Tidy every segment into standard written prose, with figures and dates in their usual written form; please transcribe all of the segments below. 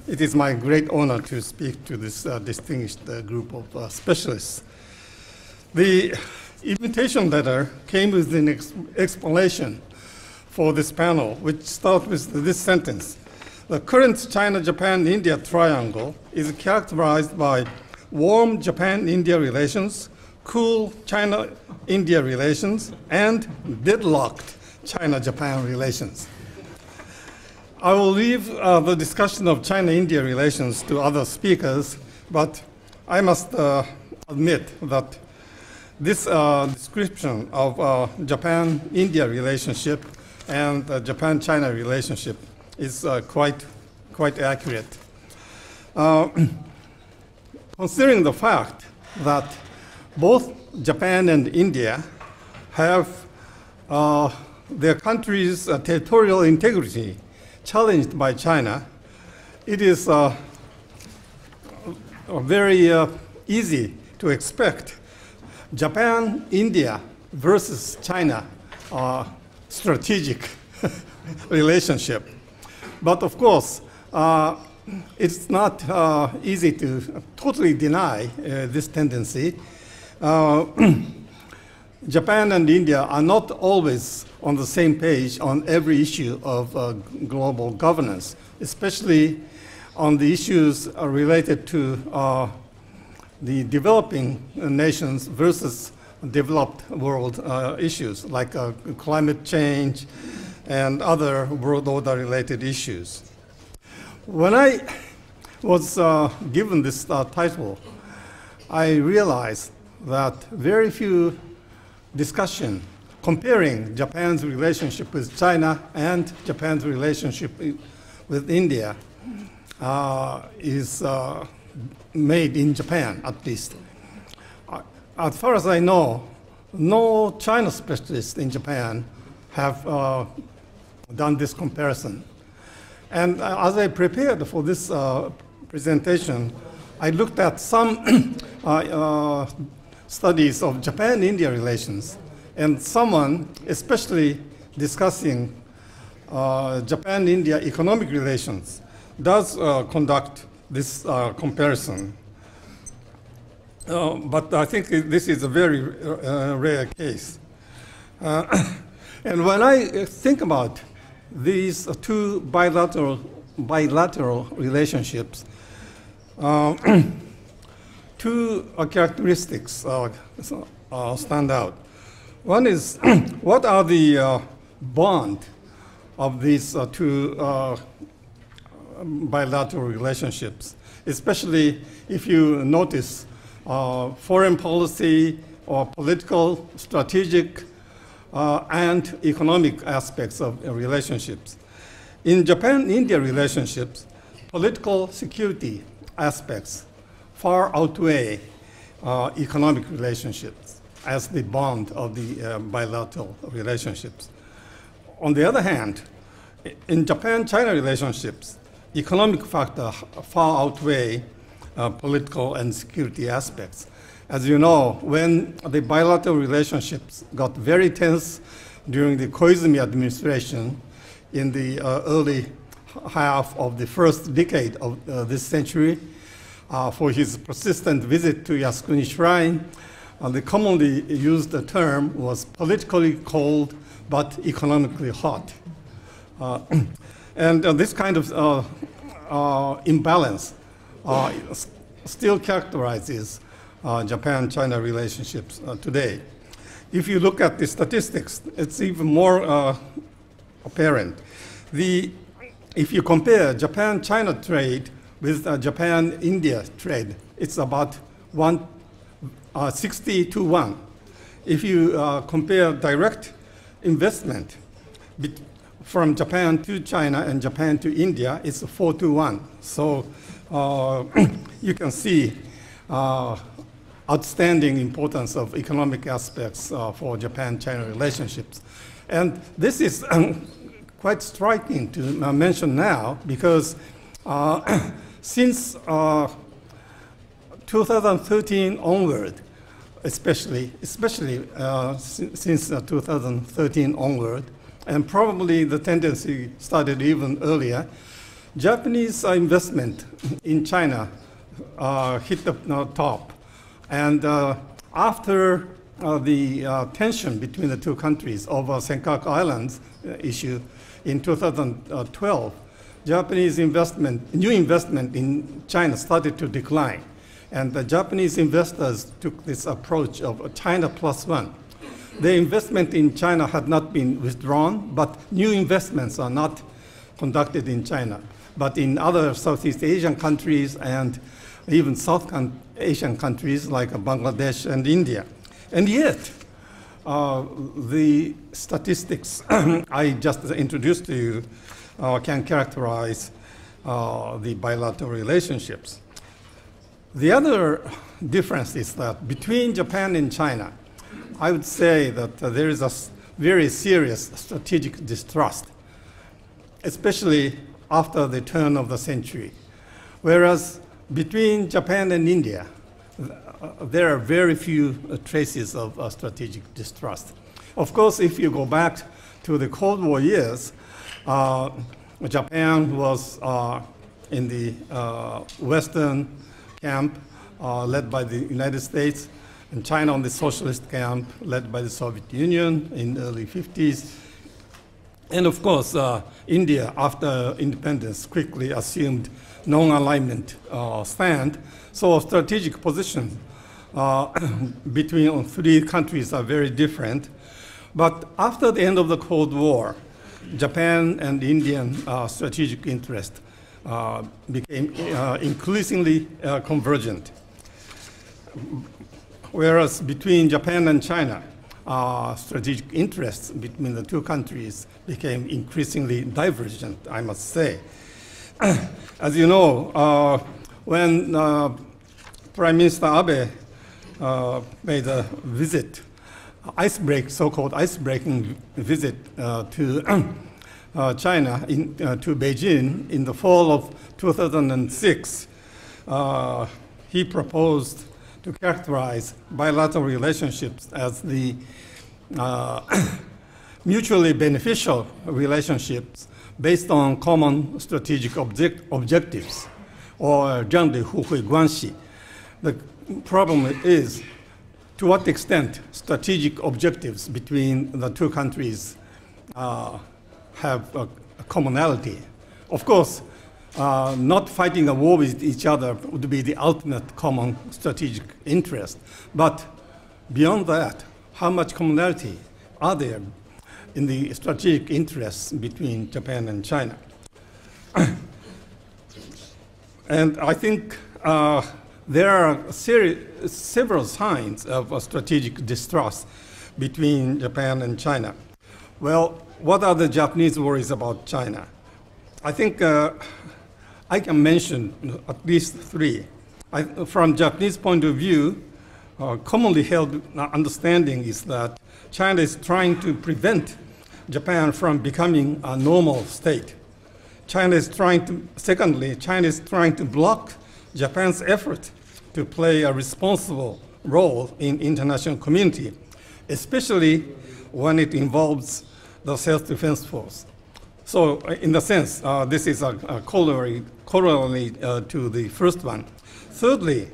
It is my great honor to speak to this distinguished group of specialists. The invitation letter came with an explanation for this panel, which starts with this sentence. The current China-Japan-India triangle is characterized by warm Japan-India relations, cool China-India relations, and deadlocked China-Japan relations. I will leave the discussion of China-India relations to other speakers, but I must admit that this description of Japan-India relationship and Japan-China relationship is quite accurate. Considering the fact that both Japan and India have their country's territorial integrity challenged by China, it is very easy to expect Japan-India versus China strategic relationship. But of course, it's not easy to totally deny this tendency. Japan and India are not always on the same page on every issue of global governance, especially on the issues related to the developing nations versus developed world issues like climate change and other world order related issues. When I was given this title, I realized that very few discussion comparing Japan's relationship with China and Japan's relationship with India is made in Japan, at least. As far as I know, no China specialists in Japan have done this comparison. And as I prepared for this presentation, I looked at some studies of Japan-India relations, and someone especially discussing Japan-India economic relations does conduct this comparison. But I think this is a very rare case. And when I think about these two bilateral relationships, two characteristics stand out. One is, what are the bond of these two bilateral relationships, especially if you notice foreign policy or political, strategic, and economic aspects of relationships. In Japan-India relationships, political security aspects far outweigh economic relationships as the bond of the bilateral relationships. On the other hand, in Japan-China relationships, economic factors far outweigh political and security aspects. As you know, when the bilateral relationships got very tense during the Koizumi administration in the early half of the first decade of this century, for his persistent visit to Yasukuni Shrine, the commonly used term was politically cold but economically hot. And this kind of imbalance still characterizes Japan-China relationships today. If you look at the statistics, it's even more apparent. If you compare Japan-China trade with Japan-India trade, it's about 60 to 1. If you compare direct investment from Japan to China and Japan to India, it's 4 to 1. So you can see outstanding importance of economic aspects for Japan-China relationships. And this is quite striking to mention now because since 2013 onward, especially since 2013 onward, and probably the tendency started even earlier, Japanese investment in China hit the top. And after the tension between the two countries over Senkaku Islands issue in 2012, Japanese new investment in China started to decline. And the Japanese investors took this approach of China plus one. The investment in China had not been withdrawn, but new investments are not conducted in China, but in other Southeast Asian countries and even South Asian countries like Bangladesh and India. And yet, the statistics I just introduced to you can characterize the bilateral relationships. The other difference is that between Japan and China, I would say that there is a very serious strategic distrust, especially after the turn of the century. Whereas between Japan and India, there are very few traces of strategic distrust. Of course, if you go back to the Cold War years, Japan was in the Western camp led by the United States, and China on the socialist camp led by the Soviet Union in the early 50s. And of course, India, after independence, quickly assumed non-alignment stand. So strategic positions between three countries are very different. But after the end of the Cold War, Japan and Indian strategic interest became increasingly convergent. Whereas between Japan and China, strategic interests between the two countries became increasingly divergent, I must say. As you know, when Prime Minister Abe made a visit, so-called ice-breaking visit to China, to Beijing in the fall of 2006, he proposed to characterize bilateral relationships as the mutually beneficial relationships based on common strategic objectives, or 相对互惠关系. The problem is, to what extent strategic objectives between the two countries have a commonality. Of course, not fighting a war with each other would be the ultimate common strategic interest. But beyond that, how much commonality are there in the strategic interests between Japan and China? And I think there are several signs of strategic distrust between Japan and China. Well, what are the Japanese worries about China? I think I can mention at least three. From Japanese point of view, commonly held understanding is that China is trying to prevent Japan from becoming a normal state. Secondly, China is trying to block Japan's effort to play a responsible role in international community, especially when it involves the self-defense force. So in the sense, this is a corollary to the first one. Thirdly,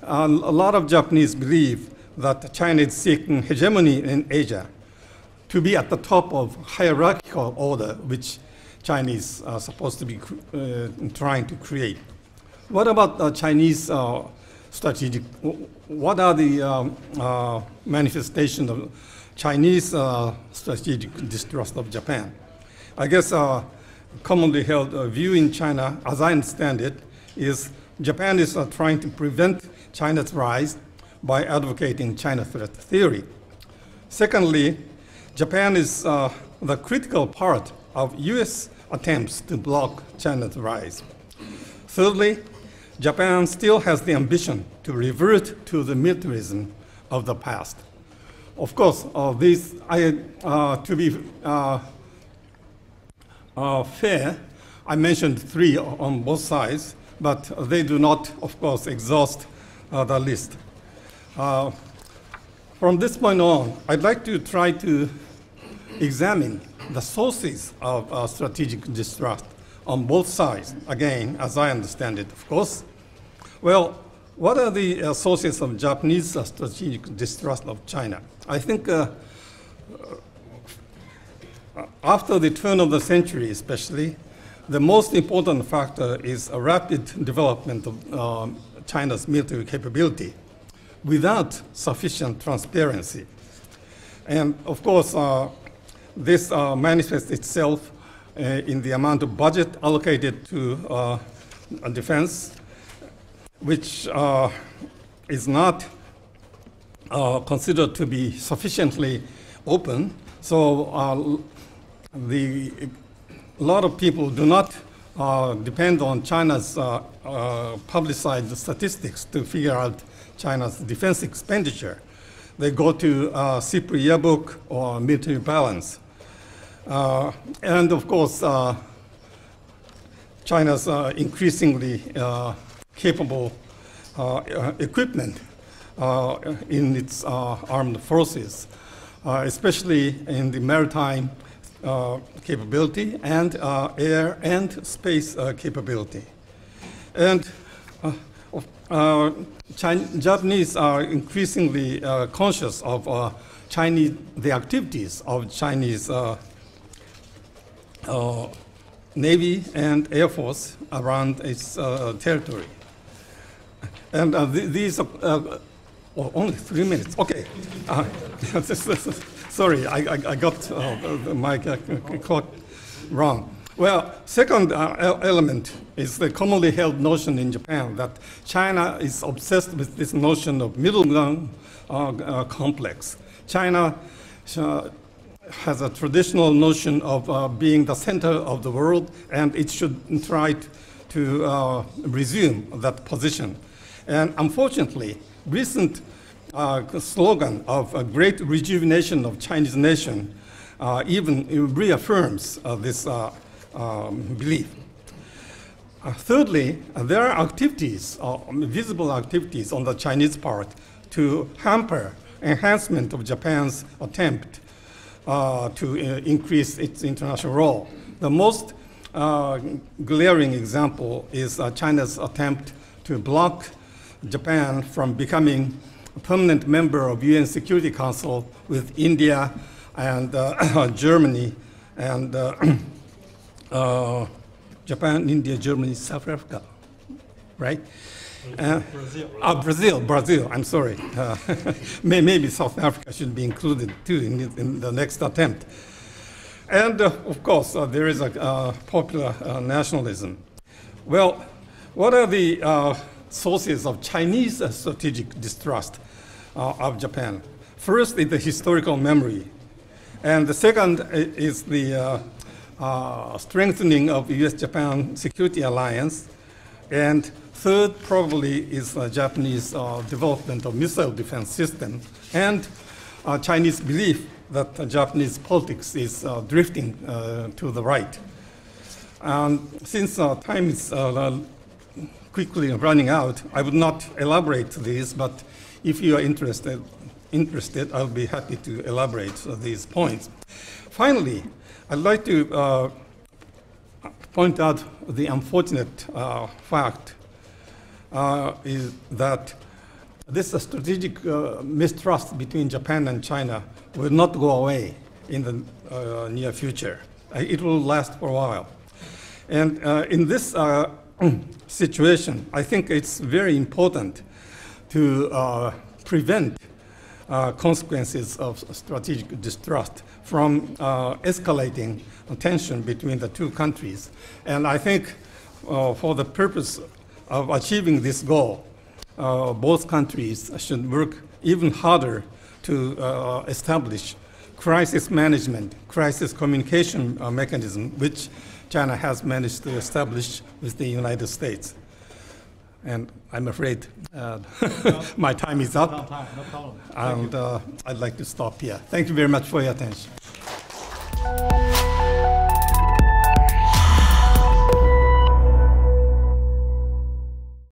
a lot of Japanese believe that China is seeking hegemony in Asia to be at the top of hierarchical order, which China is supposed to be trying to create. What about Chinese strategic? What are the manifestations of Chinese strategic distrust of Japan? I guess commonly held view in China, as I understand it, is Japan is trying to prevent China's rise by advocating China threat theory. Secondly, Japan is the critical part of US attempts to block China's rise. Thirdly, Japan still has the ambition to revert to the militarism of the past. Of course, to be fair, I mentioned three on both sides, but they do not, of course, exhaust the list. From this point on, I'd like to try to examine the sources of strategic distrust on both sides, again, as I understand it, of course. Well, what are the sources of Japanese strategic distrust of China? I think after the turn of the century, especially, the most important factor is a rapid development of China's military capability without sufficient transparency. And of course, this manifests itself in the amount of budget allocated to defense, which is not considered to be sufficiently open. So a lot of people do not depend on China's publicized statistics to figure out China's defense expenditure. They go to CIPRI yearbook or military balance. And of course, China's increasingly capable equipment in its armed forces, especially in the maritime capability and air and space capability. And Japanese are increasingly conscious of the activities of Chinese Navy and Air Force around its territory. And these are only 3 minutes. Okay. Sorry, I got my clock wrong. Well, second element is the commonly held notion in Japan that China is obsessed with this notion of middle ground complex. China has a traditional notion of being the center of the world, and it should try to resume that position. And unfortunately, recent slogan of a great rejuvenation of Chinese nation even reaffirms this belief. Thirdly, there are activities, visible activities on the Chinese part to hamper enhancement of Japan's attempt to increase its international role. The most glaring example is China's attempt to block Japan from becoming a permanent member of UN Security Council with India and Germany and Japan, India, Germany, South Africa, right? Brazil, I'm sorry. Maybe South Africa should be included too in the next attempt. And of course, there is a popular nationalism. Well, what are the sources of Chinese strategic distrust of Japan? First is the historical memory. And the second is the strengthening of the US-Japan security alliance. And third probably is Japanese development of missile defense system and Chinese belief that Japanese politics is drifting to the right. And since time is quickly running out, I would not elaborate these, but if you are interested, I'll be happy to elaborate these points. Finally, I'd like to point out the unfortunate fact is that this strategic mistrust between Japan and China will not go away in the near future. It will last for a while. And in this situation, I think it's very important to prevent consequences of strategic distrust from escalating tension between the two countries. And I think for the purpose of achieving this goal, both countries should work even harder to establish crisis management, crisis communication mechanism, which China has managed to establish with the United States. And I'm afraid my time is up. No problem. And I'd like to stop here. Thank you very much for your attention.